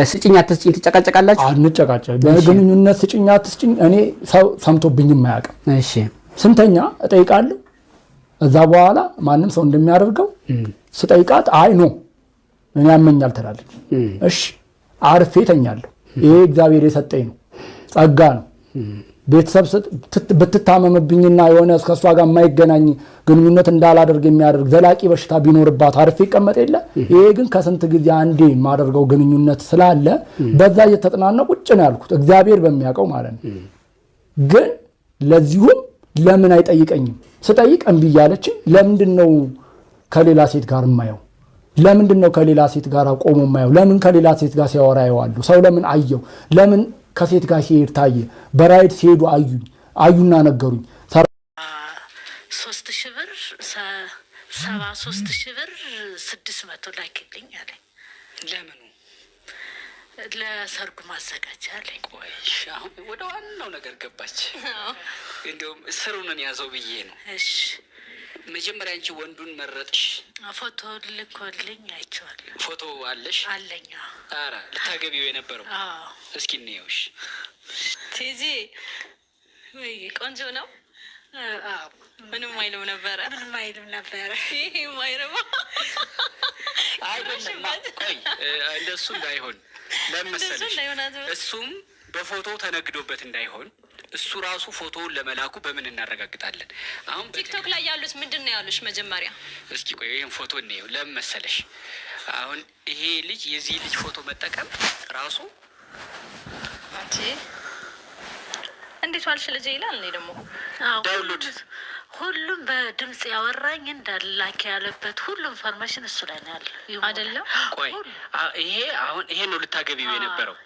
ስጭኝ አትስጭኝ ትጨቃጨቃላችሁ? አንጨቃጨቅ። በግንኙነት ስጭኝ አትስጭኝ እኔ ሰው ሰምቶብኝም አያውቅም። እሺ ስንተኛ እጠይቃለሁ። እዛ በኋላ ማንም ሰው እንደሚያደርገው ስጠይቃት አይ ኖ እኔ ያመኛል ትላለች። እሺ አርፌ ተኛለሁ። ይሄ እግዚአብሔር የሰጠኝ ነው፣ ጸጋ ነው። ቤተሰብ ብትታመምብኝና የሆነ እስከሷ ጋር የማይገናኝ ግንኙነት እንዳላደርግ የሚያደርግ ዘላቂ በሽታ ቢኖርባት አርፌ ይቀመጥ የለ። ይሄ ግን ከስንት ጊዜ አንዴ የማደርገው ግንኙነት ስላለ በዛ እየተጠናነ ቁጭ ነው ያልኩት፣ እግዚአብሔር በሚያውቀው ማለት ነው። ግን ለዚሁም ለምን አይጠይቀኝም? ስጠይቅ እምቢ እያለችኝ ለምንድን ነው ከሌላ ሴት ጋር የማየው? ለምንድን ነው ከሌላ ሴት ጋር ቆሞ የማየው? ለምን ከሌላ ሴት ጋር ሲያወራ ያየዋለሁ? ሰው ለምን አየው? ለምን ከሴት ጋር ሲሄድ ታየ? በራይድ ሲሄዱ አዩና ነገሩኝ። 3000 ብር 73000 ብር 600 ላኪልኝ አለኝ። ለምኑ? ለሰርጉ ማዘጋጃ አለኝ። ቆይ አሁን ወደ ዋናው ነገር ገባች። እንደውም ስሩንን ያዘው ብዬ ነው። እሺ መጀመሪያ አንቺ ወንዱን መረጥሽ? ፎቶ ልኮልኝ አይቼዋለሁ። ፎቶ አለሽ? አለኝ። ኧረ ልታገቢው የነበረው? እስኪ እንየውሽ። ቲጂ ወይ ቆንጆ ነው። ምንም አይልም ነበረ። ይሄ ማይረባ አይደለም። ቆይ እንደሱ እንዳይሆን ለምን መሰለሽ? እሱም በፎቶ ተነግዶበት እንዳይሆን እሱ ራሱ ፎቶውን ለመላኩ በምን እናረጋግጣለን? አሁን ቲክቶክ ላይ ያሉት ምንድነው ያሉሽ? መጀመሪያ እስኪ ቆይ ይሄን ፎቶ እንየው። ለምን መሰለሽ? አሁን ይሄ ልጅ የዚህ ልጅ ፎቶ መጠቀም ራሱ አንቺ እንዴት ዋልሽ ልጅ ይላል። እኔ ደግሞ ዳውንሎድ ሁሉም በድምጽ ያወራኝ እንዳላክ ያለበት ሁሉም ኢንፎርሜሽን እሱ ላይ ነው ያለው አይደለም? ቆይ ይሄ አሁን ይሄ ነው ልታገቢው የነበረው?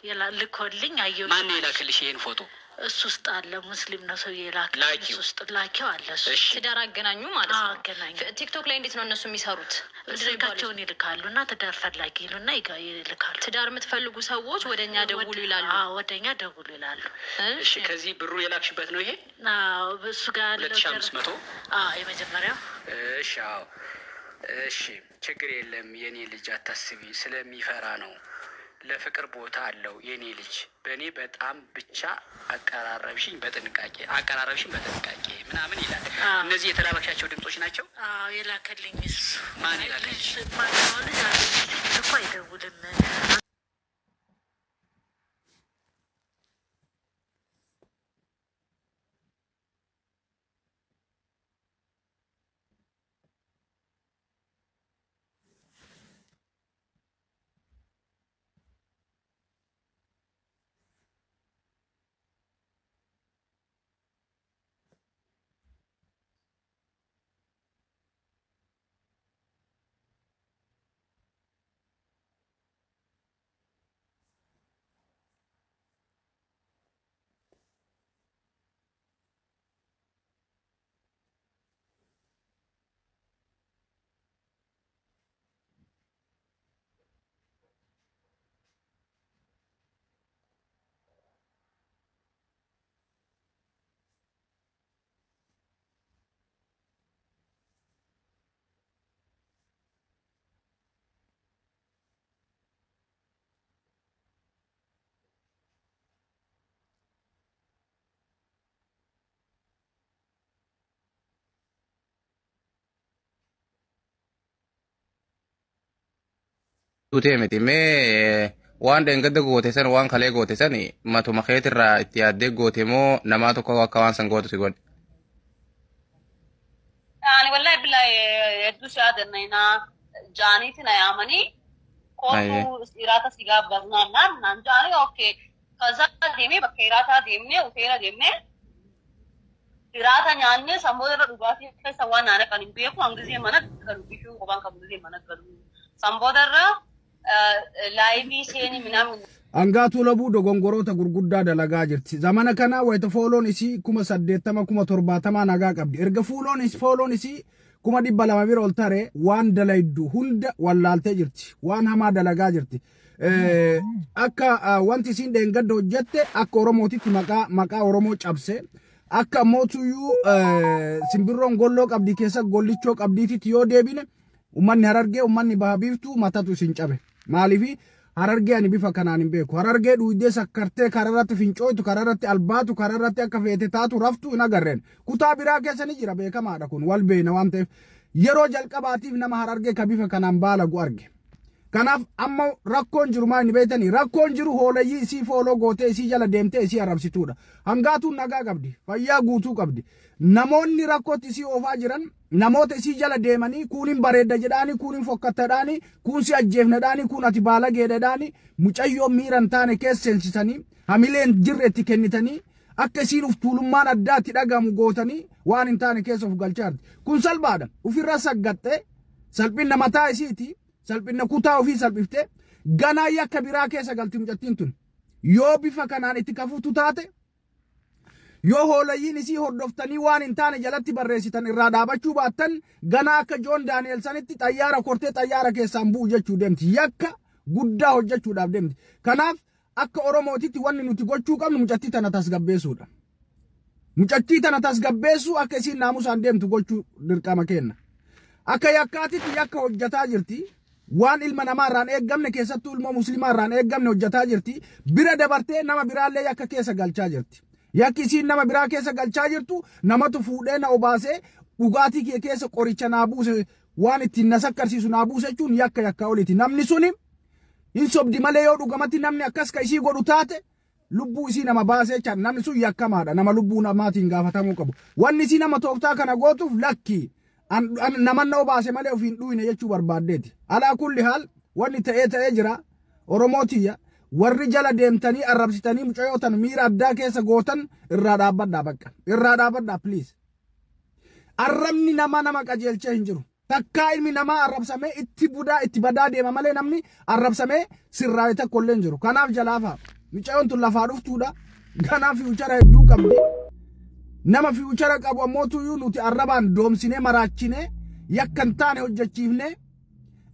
ልኮልኝ አየሁ። ማን ነው የላከልሽ ይሄን ፎቶ? እሱ ውስጥ አለ ሙስሊም ነው ሰው የላከ እሱ ውስጥ ላኪው አለ። እሱ ትዳር አገናኙ ማለት ነው። አገናኙ። ቲክቶክ ላይ እንዴት ነው እነሱ የሚሰሩት? ስልካቸውን ይልካሉና ትዳር ፈላጊ ይሉና ይልካሉ። ትዳር የምትፈልጉ ሰዎች ወደኛ ደውሉ ይላሉ። ወደኛ ደውሉ ይላሉ። እሺ ከዚህ ብሩ የላክሽበት ነው ይሄ? አዎ እሱ ጋር 2500 የመጀመሪያው። እሺ አዎ እሺ ችግር የለም የኔ ልጅ አታስቢ፣ ስለሚፈራ ነው። ለፍቅር ቦታ አለው የኔ ልጅ። በእኔ በጣም ብቻ አቀራረብሽኝ በጥንቃቄ ምናምን ይላል። እነዚህ የተላላክሻቸው ድምጾች ናቸው? የላከልኝ እሱ። ማን ይላልሽ? ማን ነው ልጅ እኮ አይደውልም። Tutee miti mee waan dheengadda goote san waan kalee goote san matuma keetirraa itti yaaddee goote moo namaa tokko akka waan san gootu si godhe? Yani wallahi billahi hedduu shaadannaynaa jaaniitiin ayaamanii kootu iraata si gaabbasnaan naan jaanii okay kaza deemee bakka iraataa deemnee hoteela deemnee iraata nyaannee sammuu irra dhugaatii keessa waan naana kan hin beeku hangizee mana galu bishuu qophaan kan hangizee mana galu samboodarra laayivii seenii minaamin Angaatu labuu dogongoroota gurguddaa dalagaa jirti. Zamana kana wayita fooloon isii 80,000 70,000 nagaa qabdi. Erga fooloon isii 200 bira ol tare waan dalaydu hunda wallaaltee jirti. Waan hamaa dalagaa jirti. Akka wanti isiin dheengadda hojjette akka Oromootitti maqaa Oromoo cabse. Akka mootuyyuu simbirroon golloo qabdi keessa gollichoo qabdiititti yoo deebine ummanni Harargee ummanni Baha Biiftuu matatu isin cabe. Maaliif Harargee ani bifa kanaan hin beeku. Harargee dhuydee sakkartee kararratti fincooytu kararratti albaatu kararratti akka feete taatu raftu hin agarreen. Kutaa biraa keessa ni jira beekamaadha kun wal beena waan ta'eef yeroo jalqabaatiif nama Harargee ka bifa kanaan baalagu arge. Kanaaf amma rakkoon jiru maal ni beektanii rakkoon jiru hoolayyii isii fooloo gootee isii jala deemtee isii arrabsituudha. Hangaatuun nagaa qabdi fayyaa guutuu qabdi. Namoonni rakkootti isii oofaa jiran namoota isii jala deemanii kuunin bareedda jedhaanii kuunin fokkattadhaanii kuun si ajjeefnadhaanii kuun ati baalageedhadhaanii mucayyoo miiran taane keessa seensisanii hamileen jirre itti kennitanii akka isiin uf tuulummaan addaatti dhagamu gootanii waan hin taane keessa of galchaarti. Kun salphaadha ofirra saggattee salphina mataa isiiti. Salphina kutaa ofii salphifte ganaa yakka biraa keessa galti mucattiin tun yoo bifa kanaan itti kafuutu taate yoo hoolayyiin isii hordoftanii waan hin taane jalatti barreessitan irraa dhaabachuu baattan ganaa akka Joon Daani'el sanitti xayyaara kortee xayyaara keessaan bu'u jechuu deemti yakka guddaa hojjechuudhaaf deemti. Kanaaf akka Oromootitti wanni nuti gochuu qabnu mucattii tana tasgabbeessuudha. Mucattii tana tasgabbeessuu akka isiin naamusaan deemtu gochuu dirqama kenna. Akka yakkaatitti yakka hojjetaa jirti. Waan ilma namaa irraan eeggamne keessattuu ilmoo musliimaa irraan eeggamne hojjetaa jirti. Bira dabartee nama biraallee yakka keessa galchaa jirti. Yakki isiin nama biraa keessa galchaa jirtu namatu fuudhee na obaasee dhugaatii kee keessa qoricha naa buuse waan ittiin na sakkarsiisu naa buuse jechuun yakka oliiti. Namni suni hin sobdi malee yoo dhugamatti namni akkas ka isii godhu taate lubbuu isii nama baasee jechaan namni sun yakkamaadha. Nama lubbuu namaatiin gaafatamuu qabu. Wanni isii nama tooftaa kana gootuuf lakki. Namanna obaase malee ofiin dhuyne jechuu barbaaddeeti. Alaa kulli haal wanni ta'ee jira Oromootiyya warri jala deemtanii arrabsitanii mucayyootan miira addaa keessa gootan irraa dhaabbadhaa bakka. Irraa dhaabbadhaa please. Arrabni nama qajeelchee hin jiru. Takkaa ilmi namaa arrabsamee itti badaa deema malee namni arrabsamee sirraa'ee takkollee hin jiru. Kanaaf jalaafa mucayyoon tun lafaa dhuftuudha. Kanaaf fiichara hedduu qabdi. Nama fiichara qabu ammootuyyuu nuti arrabaan doomsinee maraachinee yakkan taane hojjechiifnee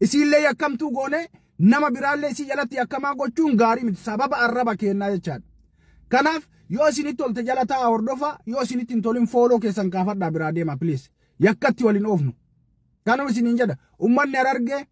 isiillee yakkamtuu goone nama biraallee isii jalatti yakkamaa gochuun gaarii miti sababa arraba kennaa jechaadha. Kanaaf yoo isinitti tolte jala ta'a hordofa yoo isinitti hin tolin fooloo keessan kaafadhaa biraa deema please yakkatti waliin oofnu. Kanuma isiniin jedha ummanni Harargee